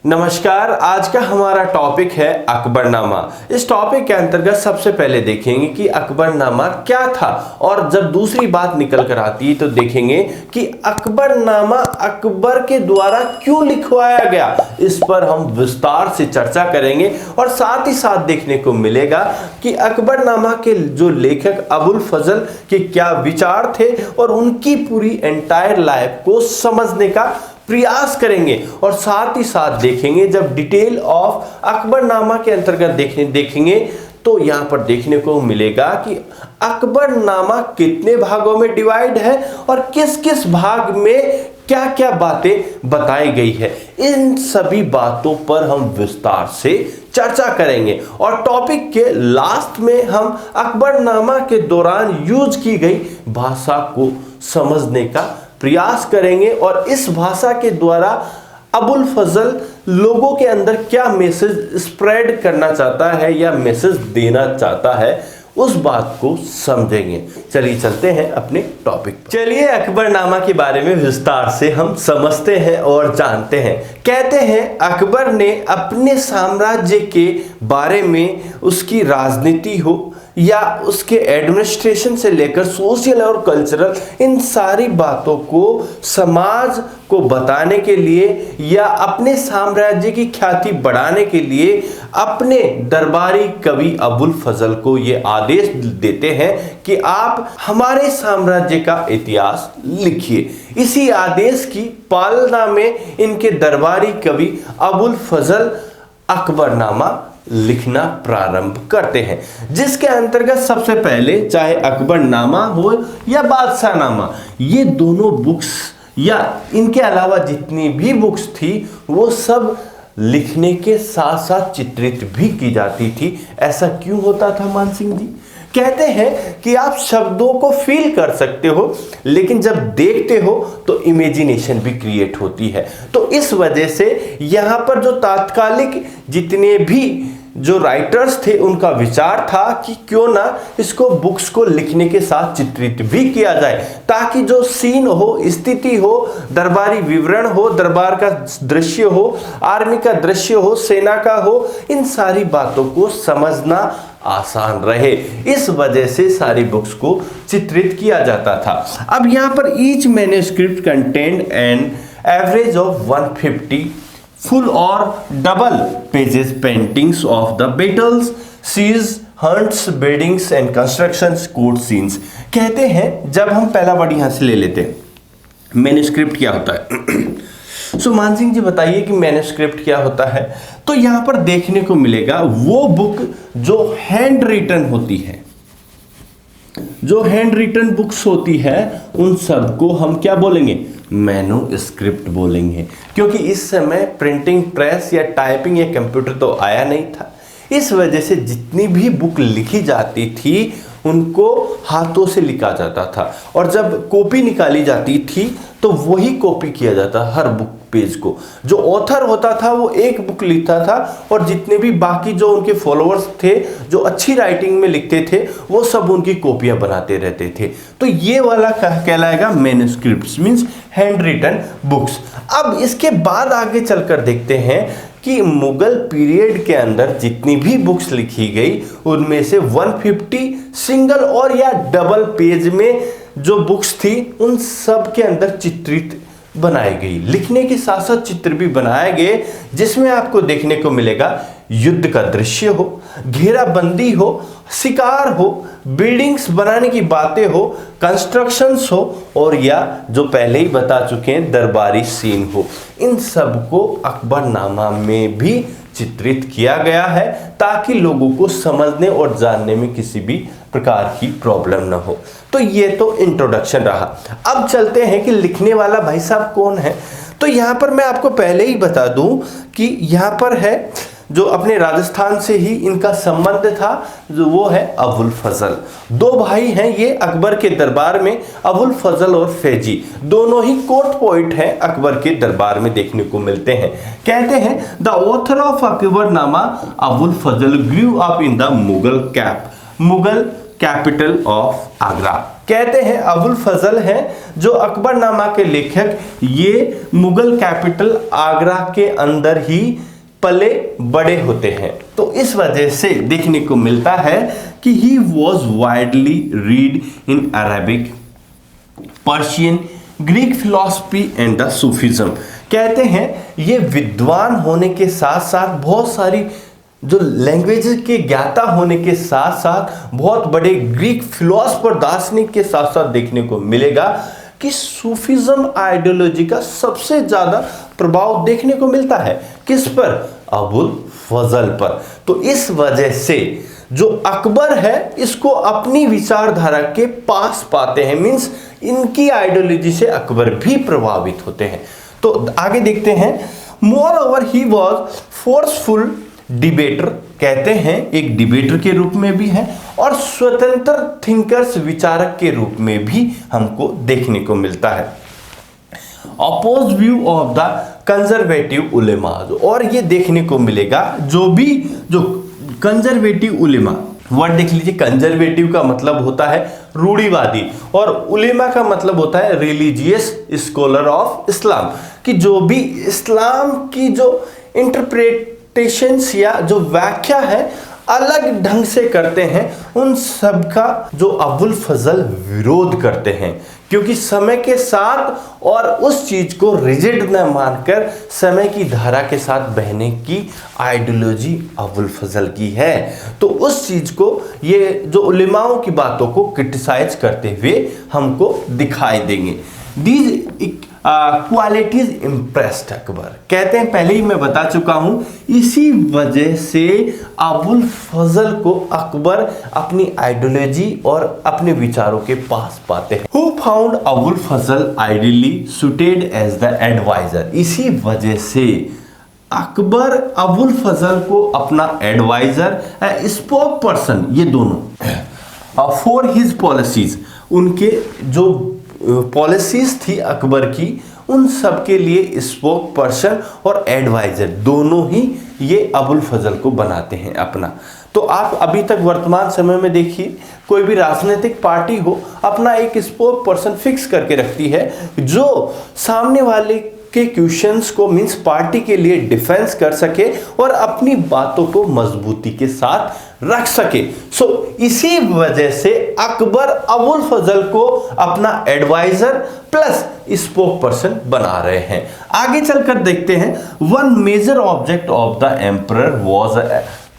नमस्कार। आज का हमारा टॉपिक है अकबरनामा। इस टॉपिक के अंतर्गत सबसे पहले देखेंगे कि अकबरनामा क्या था, और जब दूसरी बात निकल कर आती है तो देखेंगे कि अकबरनामा अकबर के द्वारा क्यों लिखवाया गया। इस पर हम विस्तार से चर्चा करेंगे और साथ ही साथ देखने को मिलेगा कि अकबरनामा के जो लेखक अबुल फजल के क्या विचार थे और उनकी पूरी एंटायर लाइफ को समझने का प्रयास करेंगे। और साथ ही साथ देखेंगे जब डिटेल ऑफ अकबरनामा के अंतर्गत देखेंगे तो यहां पर देखने को मिलेगा कि अकबरनामा कितने भागों में डिवाइड है और किस किस भाग में क्या क्या बातें बताई गई है। इन सभी बातों पर हम विस्तार से चर्चा करेंगे और टॉपिक के लास्ट में हम अकबरनामा के दौरान यूज की गई भाषा को समझने का प्रयास करेंगे और इस भाषा के द्वारा अबुल फजल लोगों के अंदर क्या मैसेज स्प्रेड करना चाहता है या मैसेज देना चाहता है उस बात को समझेंगे। चलिए चलते हैं अपने टॉपिक। चलिए अकबरनामा के बारे में विस्तार से हम समझते हैं और जानते हैं। कहते हैं अकबर ने अपने साम्राज्य के बारे में उसकी राजनीति हो या उसके एडमिनिस्ट्रेशन से लेकर सोशल और कल्चरल इन सारी बातों को समाज को बताने के लिए या अपने साम्राज्य की ख्याति बढ़ाने के लिए अपने दरबारी कवि अबुल फजल को ये आदेश देते हैं कि आप हमारे साम्राज्य का इतिहास लिखिए। इसी आदेश की पालना में इनके दरबारी कवि अबुल फजल अकबरनामा लिखना प्रारंभ करते हैं, जिसके अंतर्गत सबसे पहले चाहे अकबरनामा हो या बादशाहनामा, ये दोनों बुक्स या इनके अलावा जितनी भी बुक्स थी वो सब लिखने के साथ साथ चित्रित भी की जाती थी। ऐसा क्यों होता था मान सिंह जी? कहते हैं कि आप शब्दों को फील कर सकते हो लेकिन जब देखते हो तो इमेजिनेशन भी क्रिएट होती है। तो इस वजह से यहाँ पर जो तात्कालिक जितने भी जो राइटर्स थे उनका विचार था कि क्यों ना इसको बुक्स को लिखने के साथ चित्रित भी किया जाए, ताकि जो सीन हो, स्थिति हो, दरबारी विवरण हो, दरबार का दृश्य हो, आर्मी का दृश्य हो, सेना का हो, इन सारी बातों को समझना आसान रहे। इस वजह से सारी बुक्स को चित्रित किया जाता था। अब यहाँ पर each manuscript contend an average of 150 full और double pages paintings of the battles, sieges, hunts, buildings and constructions, court scenes. कहते हैं जब हम पहला वर्ड यहां से ले लेते हैं मैन्युस्क्रिप्ट क्या होता है। सो मान सिंह जी बताइए कि मैन्युस्क्रिप्ट क्या होता है। तो यहां पर देखने को मिलेगा वो बुक जो हैंड रिटन होती है, जो हैंड रिटन बुक्स होती है उन सबको हम क्या बोलेंगे? मैन्युस्क्रिप्ट बोलेंगे, क्योंकि इस समय प्रिंटिंग प्रेस या टाइपिंग या कंप्यूटर तो आया नहीं था। इस वजह से जितनी भी बुक लिखी जाती थी उनको हाथों से लिखा जाता था और जब कॉपी निकाली जाती थी तो वही कॉपी किया जाता हर बुक पेज को। जो ऑथर होता था वो एक बुक लिखता था और जितने भी बाकी जो उनके फॉलोअर्स थे जो अच्छी राइटिंग में लिखते थे वो सब उनकी कॉपियां बनाते रहते थे। तो ये वाला कहलाएगा manuscripts, means hand written books. अब इसके बाद आगे चलकर देखते हैं कि मुगल पीरियड के अंदर जितनी भी बुक्स लिखी गई उनमें से 150 सिंगल और या डबल पेज में जो बुक्स थी उन सब के अंदर चित्रित बनाई गई। लिखने के साथ साथ चित्र भी बनाए गए, जिसमें आपको देखने को मिलेगा युद्ध का दृश्य हो, घेराबंदी हो, शिकार हो, बिल्डिंग्स बनाने की बातें हो, कंस्ट्रक्शंस हो और या जो पहले ही बता चुके हैं दरबारी सीन हो। इन सब को अकबरनामा में भी चित्रित किया गया है ताकि लोगों को समझने और जानने में किसी भी प्रकार की प्रॉब्लम ना हो। तो ये तो इंट्रोडक्शन रहा। अब चलते हैं कि लिखने वाला भाई साहब कौन है। तो यहाँ पर मैं आपको पहले ही बता दूं कि यहाँ पर है जो अपने राजस्थान से ही इनका संबंध था, जो वो है अबुल फजल। दो भाई हैं ये अकबर के दरबार में, अबुल फजल और फैजी, दोनों ही कोर्ट पोइट हैं अकबर के दरबार में देखने को मिलते हैं। कहते हैं the author of Akbarnama Abul Fazl grew up in the Mughal capital of Agra. कहते हैं अबुल फजल हैं जो अकबरनामा के लेखक, ये मुगल कैपिटल आगरा के अंदर ही पले बड़े होते हैं। तो इस वजह से देखने को मिलता है कि he was widely read in Arabic, Persian, Greek philosophy and the Sufism. कहते हैं ये विद्वान होने के साथ साथ बहुत सारी जो लैंग्वेजेस के ज्ञाता होने के साथ साथ बहुत बड़े ग्रीक फिलोसफर, दार्शनिक के साथ साथ देखने को मिलेगा कि सूफिज्म आइडियोलॉजी का सबसे ज्यादा प्रभाव देखने को मिलता है किस पर? अबुल फजल पर। तो इस वजह से जो अकबर है इसको अपनी विचारधारा के पास पाते हैं, मींस इनकी आइडियोलॉजी से अकबर भी प्रभावित होते हैं। तो आगे देखते हैं, more over he was forceful debater, कहते हैं एक डिबेटर के रूप में भी है और स्वतंत्र थिंकर्स, विचारक के रूप में भी हमको देखने को मिलता है। Opposed view of the conservative ulema, और ये देखने को मिलेगा जो कंजर्वेटिव उलेमा, वर्ड देख लीजिए, कंजर्वेटिव का मतलब होता है रूढ़िवादी और उलेमा का मतलब होता है रिलीजियस स्कॉलर ऑफ इस्लाम, कि जो भी इस्लाम की जो इंटरप्रिटेशंस या जो व्याख्या है अलग ढंग से करते हैं, उन सब का जो अबुल फजल विरोध करते हैं, क्योंकि समय के साथ और उस चीज को रिजिड न मानकर समय की धारा के साथ बहने की आइडियोलॉजी अबुल फजल की है। तो उस चीज को, ये जो उलेमाओं की बातों को क्रिटिसाइज करते हुए हमको दिखाई देंगे। दीज क्वालिटीज इम्प्रेस्ड अकबर, कहते हैं पहले ही मैं बता चुका हूं, इसी वजह से अबुल फजल को अकबर अपनी आइडियोलॉजी और अपने विचारों के पास पाते हैं। Who found Abul Fazl ideally suited as the advisor, इसी वजह से अकबर अबुल फजल को अपना एडवाइजर, स्पोक पर्सन, ये दोनों फॉर हिज पॉलिसीज, उनके जो पॉलिसीज थी अकबर की, उन सब के लिए स्पोक पर्सन और एडवाइजर दोनों ही ये अबुल फजल को बनाते हैं अपना। तो आप अभी तक वर्तमान समय में देखिए, कोई भी राजनीतिक पार्टी हो अपना एक स्पोक पर्सन फिक्स करके रखती है जो सामने वाले के क्वेश्चंस को, मींस पार्टी के लिए डिफेंस कर सके और अपनी बातों को मजबूती के साथ रख सके। इसी वजह से अकबर अबुल फजल को अपना एडवाइजर प्लस स्पोक पर्सन बना रहे हैं। आगे चलकर देखते हैं, one major object of the emperor was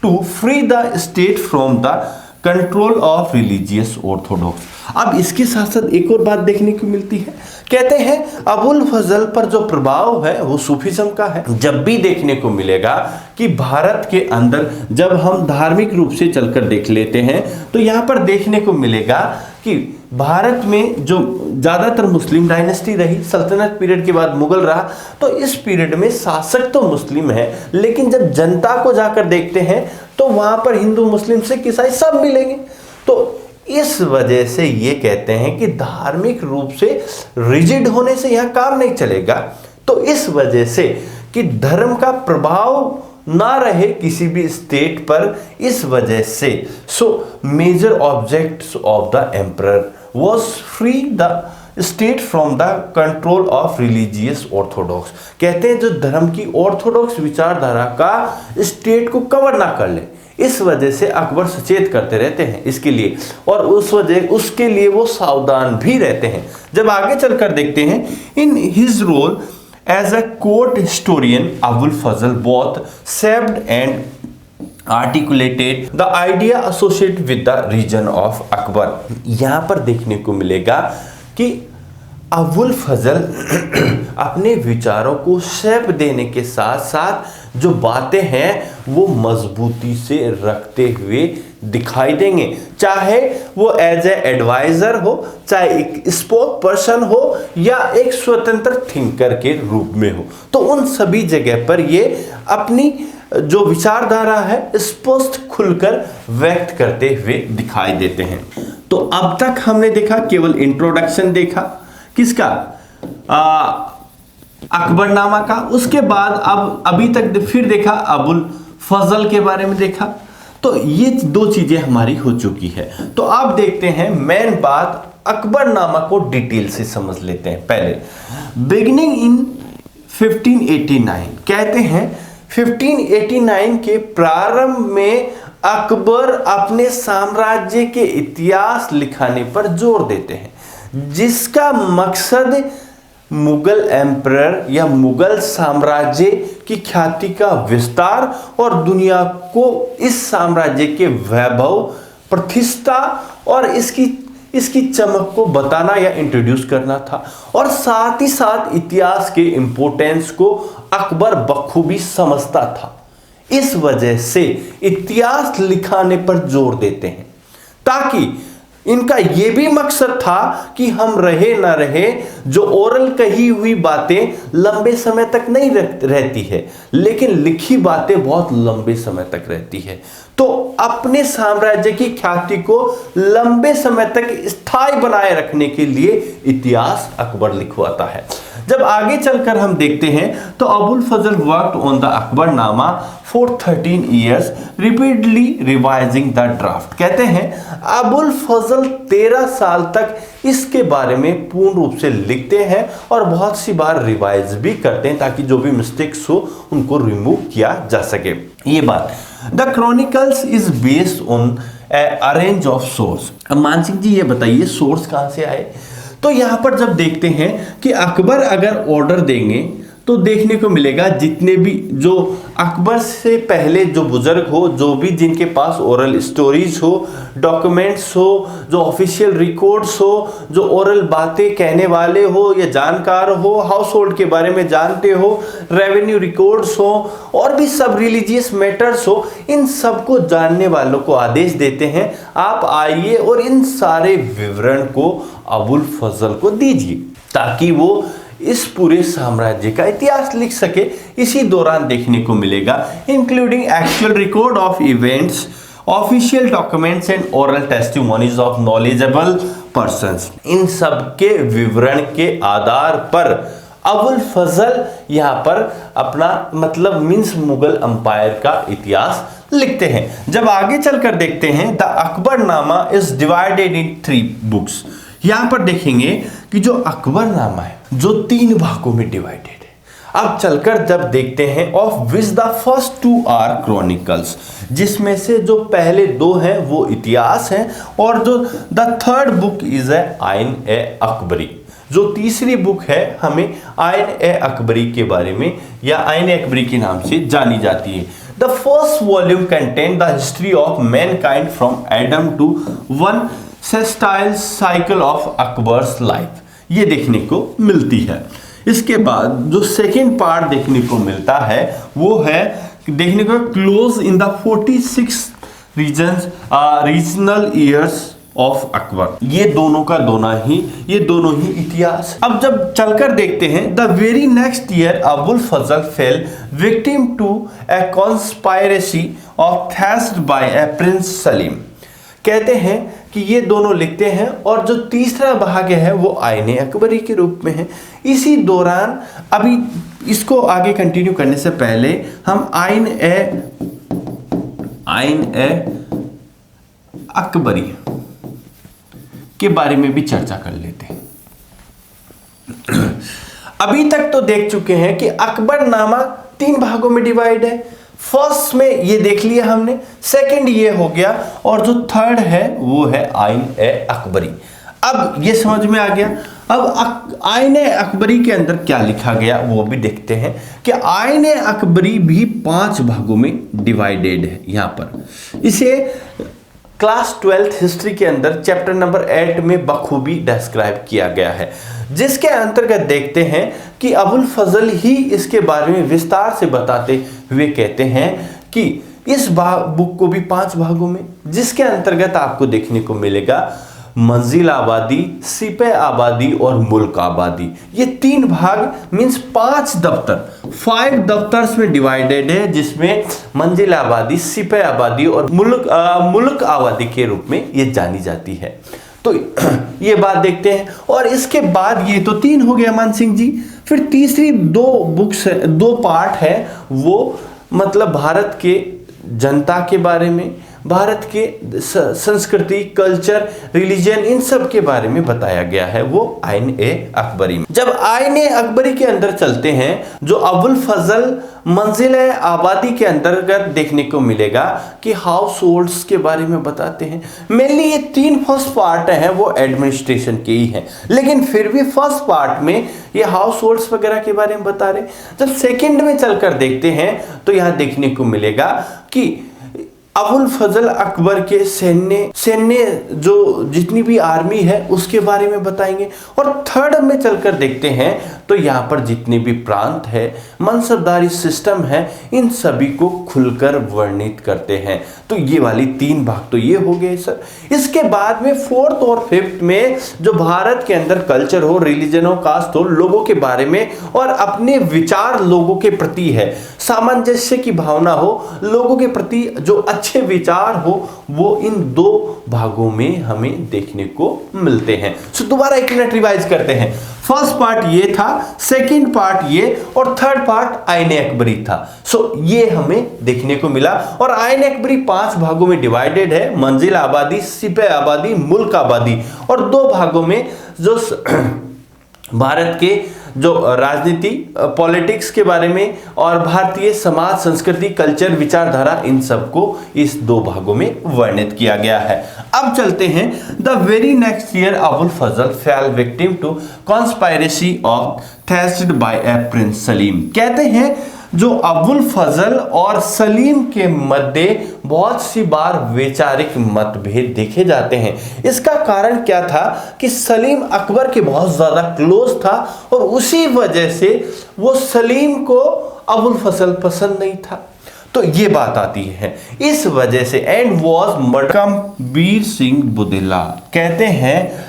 to free the state from the control of religious orthodox. अब इसके साथ साथ एक और बात देखने को मिलती है, कहते हैं अबुल फजल पर जो प्रभाव है वो सूफिज्म का है। जब भी देखने को मिलेगा कि भारत के अंदर, जब हम धार्मिक रूप से चलकर देख लेते हैं तो यहाँ पर देखने को मिलेगा कि भारत में जो ज़्यादातर मुस्लिम डायनेस्टी रही, सल्तनत पीरियड के बाद मुगल रहा, तो इस पीरियड में शासक तो मुस्लिम है, लेकिन जब जनता को जाकर देखते हैं तो वहाँ पर हिंदू, मुस्लिम, सिख, ईसाई सब मिलेंगे। तो इस वजह से ये कहते हैं कि धार्मिक रूप से रिजिड होने से यहाँ काम नहीं चलेगा। तो इस वजह से कि धर्म का प्रभाव ना रहे किसी भी स्टेट पर, इस वजह से major objects of the emperor was free the state from the control of religious orthodox. कहते हैं जो धर्म की ऑर्थोडॉक्स विचारधारा का स्टेट को कवर ना कर ले, इस वजह से अकबर सचेत करते रहते हैं इसके लिए, और उसके लिए वो सावधान भी रहते हैं। जब आगे चलकर देखते हैं, in his role as a court historian Abul Fazl both saved and articulated the idea associated with the reason of Akbar. यहाँ पर देखने को मिलेगा कि अबुल फजल अपने विचारों को शेप देने के साथ साथ जो बातें हैं वो मजबूती से रखते हुए दिखाई देंगे, चाहे वो एज ए एडवाइजर हो, चाहे एक स्पोक पर्सन हो या एक स्वतंत्र थिंकर के रूप में हो। तो उन सभी जगह पर ये अपनी जो विचारधारा है स्पष्ट खुलकर व्यक्त करते हुए दिखाई देते हैं। तो अब तक हमने देखा, केवल इंट्रोडक्शन देखा किसका, अकबरनामा का। उसके बाद अब अभी तक फिर देखा अबुल फजल के बारे में देखा। तो ये दो चीजें हमारी हो चुकी है। तो अब देखते हैं मेन बात अकबरनामा को डिटेल से समझ लेते हैं। पहले बिगिनिंग इन 1589, कहते हैं 1589 के प्रारंभ में अकबर अपने साम्राज्य के इतिहास लिखाने पर जोर देते हैं, जिसका मकसद मुगल एम्परर या मुगल साम्राज्य की ख्याति का विस्तार और दुनिया को इस साम्राज्य के वैभव, प्रतिष्ठा और इसकी चमक को बताना या इंट्रोड्यूस करना था। और साथ ही साथ इतिहास के इंपॉर्टेंस को अकबर बखूबी समझता था। इस वजह से इतिहास लिखाने पर जोर देते हैं, ताकि इनका यह भी मकसद था कि हम रहे ना रहे, जो ओरल कही हुई बातें लंबे समय तक नहीं रहती है, लेकिन लिखी बातें बहुत लंबे समय तक रहती है। तो अपने साम्राज्य की ख्याति को लंबे समय तक स्थायी बनाए रखने के लिए इतिहास अकबर लिखवाता है। जब आगे चलकर हम देखते हैं तो Abul Fazl worked on the Akbarnama for 13 years, repeatedly revising the draft. कहते हैं अबुल फजल 13 साल तक इसके बारे में पूर्ण रूप से लिखते हैं और बहुत सी बार रिवाइज भी करते हैं, ताकि जो भी मिस्टेक्स हो उनको रिमूव किया जा सके। ये बात the chronicles is based on a range of source. अब मानसिंह जी ये बताइए सोर्स कहां से आए? तो यहां पर जब देखते हैं कि अकबर अगर ऑर्डर देंगे तो देखने को मिलेगा जितने भी जो अकबर से पहले जो बुजुर्ग हो, जो भी जिनके पास ओरल स्टोरीज हो, डॉक्यूमेंट्स हो, जो ऑफिशियल रिकॉर्ड्स हो, जो ओरल बातें कहने वाले हो या जानकार हो, हाउस होल्ड के बारे में जानते हो, रेवेन्यू रिकॉर्ड्स हो और भी सब रिलीजियस मैटर्स हो, इन सबको जानने वालों को आदेश देते हैं आप आइए और इन सारे विवरण को अबुल फजल को दीजिए, ताकि वो इस पूरे साम्राज्य का इतिहास लिख सके। इसी दौरान देखने को मिलेगा including actual record of events, official documents and oral testimonies of knowledgeable persons. इन सब के विवरण के आधार पर अबुल फजल यहाँ पर अपना मतलब मींस मुगल अंपायर का इतिहास लिखते हैं। जब आगे चलकर देखते हैं the Akbarnama is divided in 3 books. यहां पर देखेंगे कि जो अकबरनामा है जो 3 भागों में डिवाइडेड है। अब चलकर जब देखते हैं of which the first 2 are chronicles, जिसमें से जो पहले 2 हैं वो इतिहास हैं और जो द 3rd बुक इज आइन ए अकबरी। जो तीसरी बुक है हमें आइन ए अकबरी के बारे में या आइन ए अकबरी के नाम से जानी जाती है। The first volume contain the history of mankind from Adam to one celestial cycle of Akbar's life, ये देखने को मिलती है। इसके बाद जो सेकेंड पार्ट देखने को मिलता है वो है देखने को close in the 46 regional years of Akbar. ये दोनों ही इतिहास। अब जब चलकर देखते हैं the very next year Abul Fazl fell victim to a conspiracy of hatched by a prince Salim. कहते हैं कि ये दोनों लिखते हैं और जो तीसरा भाग है वो आईने अकबरी के रूप में है। इसी दौरान अभी इसको आगे कंटिन्यू करने से पहले हम आइन ए अकबरी के बारे में भी चर्चा कर लेते हैं। अभी तक तो देख चुके हैं कि अकबरनामा 3 भागों में डिवाइड है। फर्स्ट में ये देख लिया हमने, सेकंड ये हो गया और जो 3rd है वो है आइन ए अकबरी। अब ये समझ में आ गया। अब आइन ए अकबरी के अंदर क्या लिखा गया वो भी देखते हैं कि आइन ए अकबरी भी 5 भागों में डिवाइडेड है। यहां पर इसे क्लास 12th हिस्ट्री के अंदर चैप्टर नंबर 8 में बखूबी डिस्क्राइब किया गया है, जिसके अंतर्गत देखते हैं कि अबुल फजल ही इसके बारे में विस्तार से बताते हुए कहते हैं कि इस बुक को भी 5 भागों में, जिसके अंतर्गत आपको देखने को मिलेगा मंजिल आबादी, सिपह आबादी और मुल्क आबादी। ये 3 भाग मींस 5 दफ्तर 5 दफ्तर्स में डिवाइडेड है, जिसमें मंजिल आबादी, सिपह आबादी और मुल्क आबादी के रूप में ये जानी जाती है। तो ये बात देखते हैं। और इसके बाद ये तो 3 हो गया मान सिंह जी। फिर तीसरी 2 पार्ट है वो मतलब भारत के जनता के बारे में, भारत के संस्कृति, कल्चर, रिलीजन, इन सब के बारे में बताया गया है वो आईन-ए-अकबरी में। जब आईन-ए-अकबरी के अंदर चलते हैं, जो अबुल फजल मंजिल-ए-आबादी के अंतर्गत देखने को मिलेगा कि हाउस होल्ड्स के बारे में बताते हैं। मेनली ये 3 फर्स्ट पार्ट हैं वो एडमिनिस्ट्रेशन के ही हैं, लेकिन फिर भी फर्स्ट पार्ट में ये हाउस होल्ड्स वगैरह के बारे में बता रहे। जब सेकंड में चलकर देखते हैं तो यहां देखने को मिलेगा कि अबुल फजल अकबर के सैन्य जो जितनी भी आर्मी है उसके बारे में बताएंगे। और थर्ड में चलकर देखते हैं तो यहाँ पर जितने भी प्रांत है, मनसबदारी सिस्टम है, इन सभी को खुलकर वर्णित करते हैं। तो ये वाली 3 भाग तो ये हो गए सर। इसके बाद में 4th और 5th में जो भारत के अंदर कल्चर हो, रिलीजन हो, कास्ट हो, लोगों के बारे में और अपने विचार लोगों के प्रति है, सामंजस्य की भावना हो, लोगों के प्रति जो अच्छे विचार हो, वो इन 2 भागों में हमें देखने को मिलते हैं। सो दोबारा एक मिनट रिवाइज करते हैं। फर्स्ट पार्ट ये था, सेकंड पार्ट ये, और थर्ड पार्ट आईन-ए-अकबरी था। सो ये हमें देखने को मिला। और आईन-ए-अकबरी 5 भागों में डिवाइडेड है, मंजिल आबादी, सिपह आबादी, मुल्क आबादी, और 2 भागों में जो भारत के जो राजनीति, पॉलिटिक्स के बारे में और भारतीय समाज, संस्कृति, कल्चर, विचारधारा, इन सबको इस 2 भागों में वर्णित किया गया है। अब चलते हैं। The very next year Abul Fazl fell victim to conspiracy of hatched by a prince Salim. कहते हैं जो अबुल फजल और सलीम के मध्य बहुत सी बार वैचारिक मतभेद देखे जाते हैं। इसका कारण क्या था कि सलीम अकबर के बहुत ज्यादा क्लोज था और उसी वजह से वो सलीम को अबुल फजल पसंद नहीं था। तो ये बात आती है इस वजह से। And was मरकम Veer Singh बुदेला। कहते हैं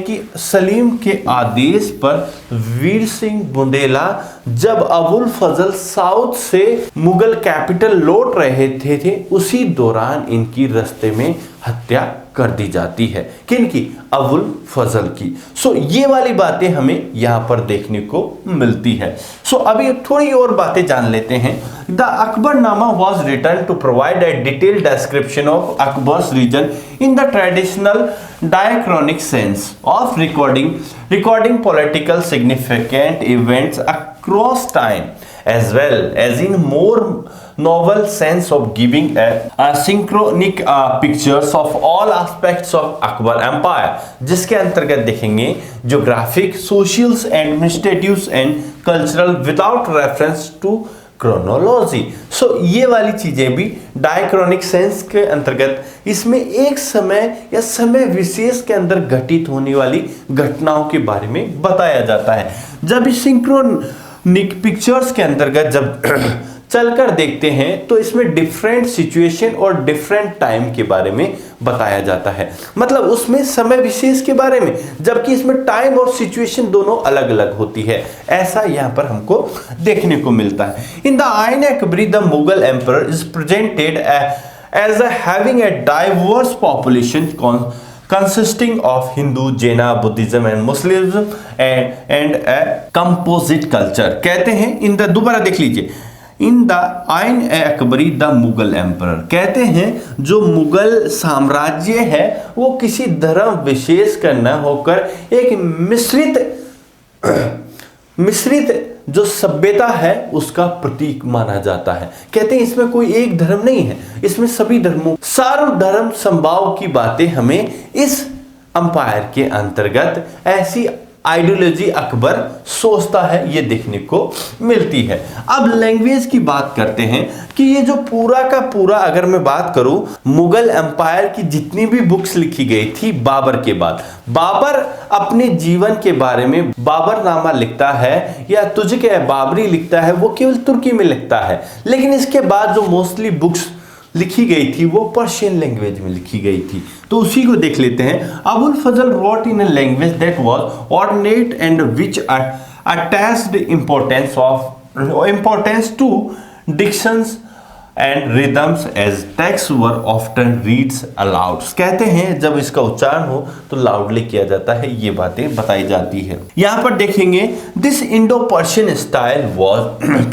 कि सलीम के आदेश पर वीर सिंह बुंदेला जब अबुल फजल साउथ से मुगल कैपिटल लौट रहे थे उसी दौरान इनकी रास्ते में हत्या कर दी जाती है। किनकी? अबुल फजल की। सो ये वाली बातें हमें यहां पर देखने को मिलती है। सो अभी थोड़ी और बातें जान लेते हैं। The Akbarnama was written to provide a detailed description of Akbar's reason in the traditional diachronic sense of recording political significant events across time, as well as in more novel sense of giving a synchronic pictures of all aspects of Akbar Empire, जिसके अंतर्गत देखेंगे geographic, socials, administrative and cultural without reference to chronology. So ये वाली चीजें भी diachronic sense के अंतर्गत इसमें एक समय या समय विशेष के अंदर घटित होने वाली घटनाओं के बारे में बताया जाता है। जब इस सिंक्रोनिक पिक्चर्स के अंतर्गत जब चलकर देखते हैं तो इसमें डिफरेंट सिचुएशन और डिफरेंट टाइम के बारे में बताया जाता है। मतलब उसमें समय विशेष के बारे में, जबकि इसमें टाइम और सिचुएशन दोनों अलग अलग होती है। ऐसा यहाँ पर हमको देखने को मिलता है। In the Ain-i-Akbari the Mughal emperor is presented as having a diverse population consisting of Hindu, Jaina, Buddhism and Muslims and a composite culture। कहते हैं इन द, दोबारा देख लीजिए, in the Ain-i-Akbari the Mughal emperor, कहते हैं जो मुगल साम्राज्य है वो किसी धर्म विशेष का न होकर एक मिश्रित जो सभ्यता है उसका प्रतीक माना जाता है। कहते हैं इसमें कोई एक धर्म नहीं है, इसमें सभी धर्मों, सार्वधर्म संभाव की बातें हमें इस अंपायर के अंतर्गत ऐसी आइडियोलॉजी अकबर सोचता है ये देखने को मिलती है। अब लैंग्वेज की बात करते हैं कि ये जो पूरा का पूरा, अगर मैं बात करूं मुगल एम्पायर की जितनी भी बुक्स लिखी गई थी बाबर के बाद, बाबर अपने जीवन के बारे में बाबरनामा लिखता है या तुझके बाबरी लिखता है, वो केवल तुर्की में लिखता है। लेकिन इसके बाद जो मोस्टली बुक्स लिखी गई थी वो पर्शियन लैंग्वेज में लिखी गई थी। तो उसी को देख लेते हैं। अबुल फजल wrote in a language that was ornate and which attached importance to dictions and rhythms as texts were often reads aloud। कहते हैं जब इसका उच्चारण हो तो लाउडली किया जाता है, ये बातें बताई जाती है। यहाँ पर देखेंगे this Indo-Persian style was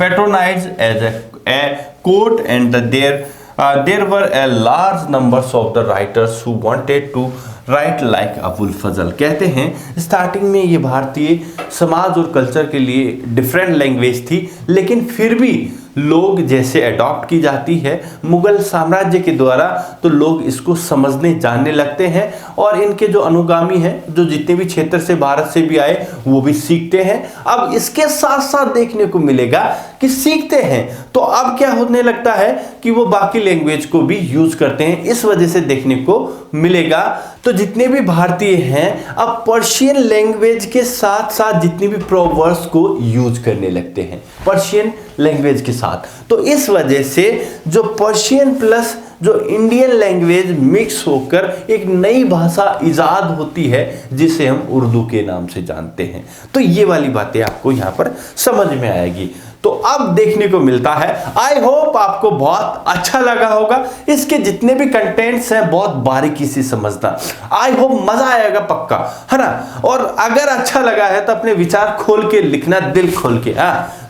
patronized as a court and their there were a large numbers of the writers who wanted to write like Abul Fazl. कहते हैं स्टार्टिंग में ये भारतीय समाज और कल्चर के लिए डिफरेंट लैंग्वेज थी, लेकिन फिर भी लोग जैसे अडॉप्ट की जाती है मुगल साम्राज्य के द्वारा, तो लोग इसको समझने जानने लगते हैं और इनके जो अनुगामी हैं, जो जितने भी क्षेत्र से भारत से भी आए, वो भी सीखते हैं। अब इसके साथ साथ देखने को मिलेगा कि सीखते हैं तो अब क्या होने लगता है कि वो बाकी लैंग्वेज को भी यूज करते हैं, इस वजह से देखने को मिलेगा। तो जितने भी भारतीय हैं अब पर्शियन लैंग्वेज के साथ साथ जितनी भी प्रोवर्ब्स को यूज करने लगते हैं पर्शियन लैंग्वेज के साथ। तो इस वजह से जो पर्शियन प्लस जो इंडियन लैंग्वेज मिक्स होकर एक नई भाषा इजाद होती है, जिसे हम उर्दू के नाम से जानते हैं। तो ये वाली बातें आपको यहां पर समझ में आएगी। तो अब देखने को मिलता है, आई होप आपको बहुत अच्छा लगा होगा। इसके जितने भी कंटेंट्स हैं बहुत बारीकी से समझना, आई होप मजा आएगा पक्का, है ना। और अगर अच्छा लगा है तो अपने विचार खोल के लिखना, दिल खोल के।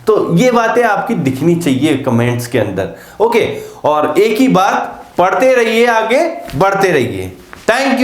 तो ये बातें आपकी दिखनी चाहिए कमेंट्स के अंदर, ओके। और एक ही बात, पढ़ते रहिए, आगे बढ़ते रहिए। Thank you.